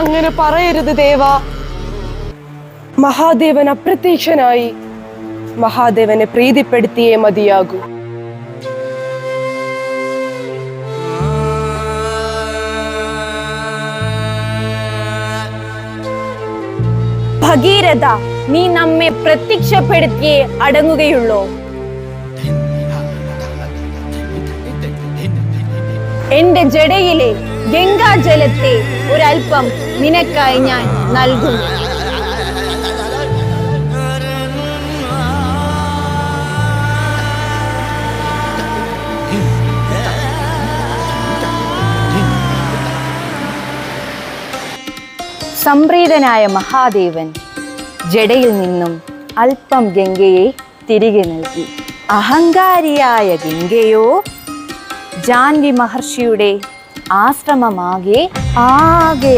അങ്ങനെ പറയരുത് ദേവ. മഹാദേവൻ അപ്രത്യക്ഷനായി. മഹാദേവനെ പ്രീതിപ്പെടുത്തിയേ മതിയാകൂ. ഭഗീരഥ, നീ നമ്മെ പ്രത്യക്ഷപ്പെടുത്തിയേ അടങ്ങുകയുള്ളൂ. എന്റെ ജടയിലെ ഗംഗാജലത്തെ ഒരൽപ്പം നിനക്കായി ഞാൻ നൽകുന്നു. സംപ്രീതനായ മഹാദേവൻ ജടയിൽ നിന്നും അല്പം ഗംഗയെ തിരികെ നൽകി. അഹങ്കാരിയായ ഗംഗയോ ജാൻവി മഹർഷിയുടെ ആശ്രമമാകെ ആകെ